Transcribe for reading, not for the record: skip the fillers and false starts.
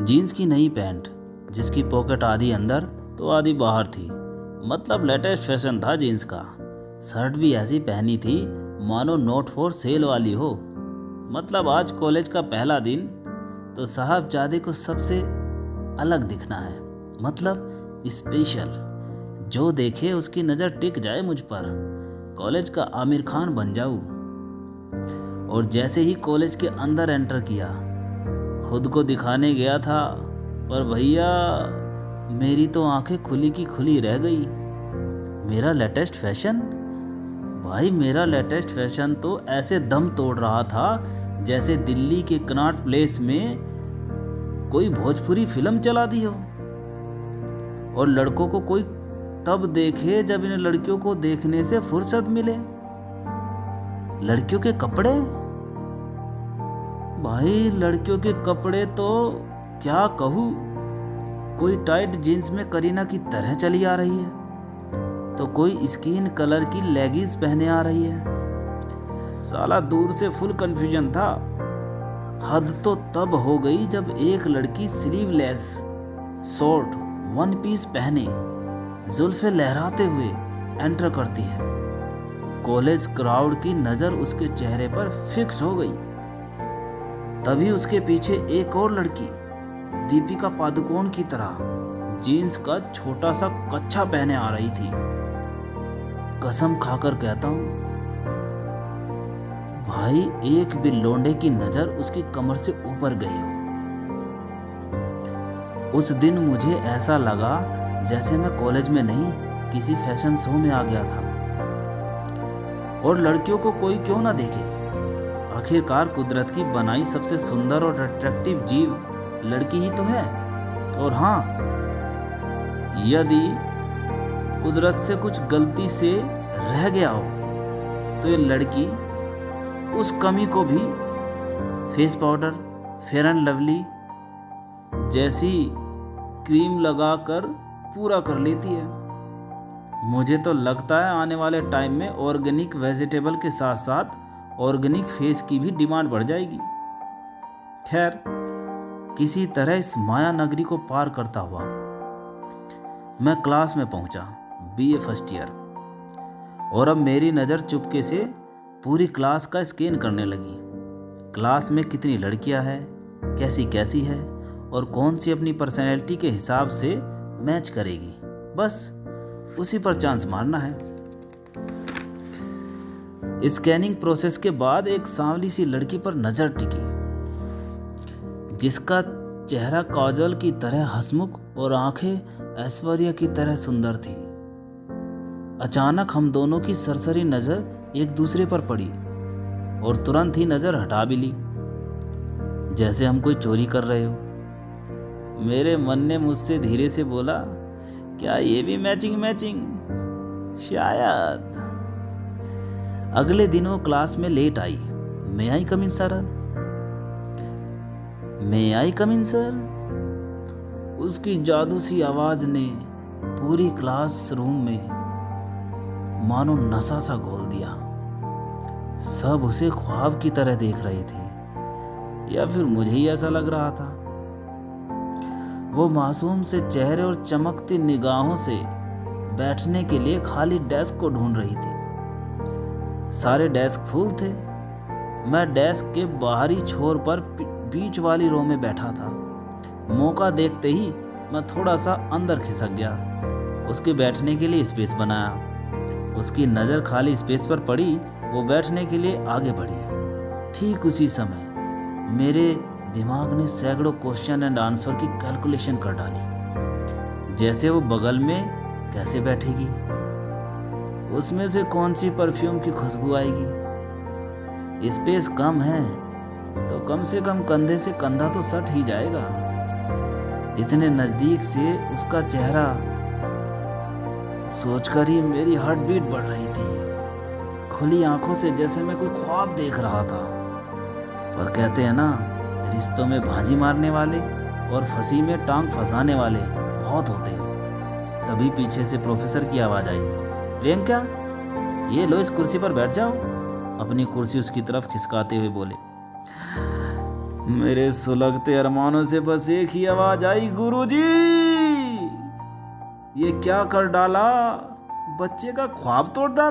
Jeans की नई pant, जिसकी पॉकेट आधी अंदर तो आधी बाहर थी। मतलब लेटेस्ट फैशन था जीन्स का। शर्ट भी ऐसी पहनी थी मानो नोट फॉर सेल वाली हो। मतलब आज कॉलेज का पहला दिन तो साहबजादे को सबसे अलग दिखना है। मतलब स्पेशल। जो देखे उसकी नज़र टिक जाए मुझ पर। कॉलेज का आमिर खान बन जाऊं। और जैसे ही कॉलेज के अंदर एंटर किया, खुद को दिखाने गया था, पर भैया मेरी तो आंखें खुली की खुली रह गई। मेरा लेटेस्ट फैशन, भाई मेरा लेटेस्ट फैशन तो ऐसे दम तोड़ रहा था जैसे दिल्ली के कनॉट प्लेस में कोई भोजपुरी फिल्म चला दी हो। और लड़कों को कोई तब देखे जब इन लड़कियों को देखने से फुर्सत मिले। लड़कियों के कपड़े, भाई लड़कियों के कपड़े तो क्या कहूँ। कोई टाइट जीन्स में करीना की तरह चली आ रही है तो कोई स्किन कलर की लेगिंग्स पहने आ रही है। साला दूर से फुल कंफ्यूजन था। हद तो तब हो गई जब एक लड़की स्लीवलेस शॉर्ट वन पीस पहने जुल्फे लहराते हुए एंटर करती है। कॉलेज क्राउड की नज़र उसके चेहरे पर फिक्स हो गई। तभी उसके पीछे एक और लड़की दीपिका पादुकोण की तरह जीन्स का छोटा सा कच्छा पहने आ रही थी। कसम खाकर कहता हूं भाई, एक भी लौंडे की नजर उसकी कमर से ऊपर गई हो। उस दिन मुझे ऐसा लगा जैसे मैं कॉलेज में नहीं किसी फैशन शो में आ गया था। और लड़कियों को कोई क्यों ना देखे, आखिरकार कुदरत की बनाई सबसे सुंदर और अट्रैक्टिव जीव लड़की ही तो है। और हाँ, यदि कुदरत से कुछ गलती से रह गया हो तो ये लड़की उस कमी को भी face powder, fair and lovely जैसी क्रीम लगाकर पूरा कर लेती है। मुझे तो लगता है आने वाले टाइम में ऑर्गेनिक वेजिटेबल के साथ साथ ऑर्गेनिक फेस की भी डिमांड बढ़ जाएगी। खैर, किसी तरह इस माया नगरी को पार करता हुआ मैं क्लास में पहुंचा, बीए फर्स्ट ईयर। और अब मेरी नज़र चुपके से पूरी क्लास का स्कैन करने लगी। क्लास में कितनी लड़कियां हैं, कैसी कैसी है और कौन सी अपनी पर्सनैलिटी के हिसाब से मैच करेगी। बस उसी पर चांस मारना है। स्कैनिंग प्रोसेस के बाद एक सांवली सी लड़की पर नजर टिकी, जिसका चेहरा काजल की तरह हंसमुख और आंखें ऐश्वर्या की तरह सुंदर थी। अचानक हम दोनों की सरसरी नजर एक दूसरे पर पड़ी और तुरंत ही नजर हटा भी ली, जैसे हम कोई चोरी कर रहे हो। मेरे मन ने मुझसे धीरे से बोला, क्या ये भी मैचिंग? शायद। अगले दिन वो क्लास में लेट आई। मे आई कम इन सर? मे आई कम इन सर? उसकी जादू सी आवाज ने पूरी क्लास रूम में मानो नशा सा घोल दिया। सब उसे ख्वाब की तरह देख रहे थे, या फिर मुझे ही ऐसा लग रहा था। वो मासूम से चेहरे और चमकती निगाहों से बैठने के लिए खाली डेस्क को ढूंढ रही थी। सारे डेस्क फुल थे। मैं डेस्क के बाहरी छोर पर बीच वाली रो में बैठा था। मौका देखते ही मैं थोड़ा सा अंदर खिसक गया। उसके बैठने के लिए स्पेस बनाया। उसकी नज़र खाली स्पेस पर पड़ी। वो बैठने के लिए आगे बढ़ी। ठीक उसी समय मेरे दिमाग ने सैकड़ों क्वेश्चन एंड आंसर की कैलकुलेशन कर डाली। जैसे वो बगल में कैसे बैठेगी, उसमें से कौन सी परफ्यूम की खुशबू आएगी, स्पेस कम है तो कम से कम कंधे से कंधा तो सट ही जाएगा। इतने नज़दीक से उसका चेहरा सोचकर ही मेरी हार्ट बीट बढ़ रही थी। खुली आंखों से जैसे मैं कोई ख्वाब देख रहा था। पर कहते हैं ना, रिश्तों में भाजी मारने वाले और फंसी में टांग फंसाने वाले बहुत होते हैं। तभी पीछे से प्रोफेसर की आवाज़ आई, प्रियंका ये लो, इस कुर्सी पर बैठ जाओ। अपनी कुर्सी उसकी तरफ खिसकाते हुए बोले। मेरे सुलगते अरमानों से बस एक ही आवाज आई, गुरुजी। ये क्या कर डाला, बच्चे का ख्वाब तोड़ डाला।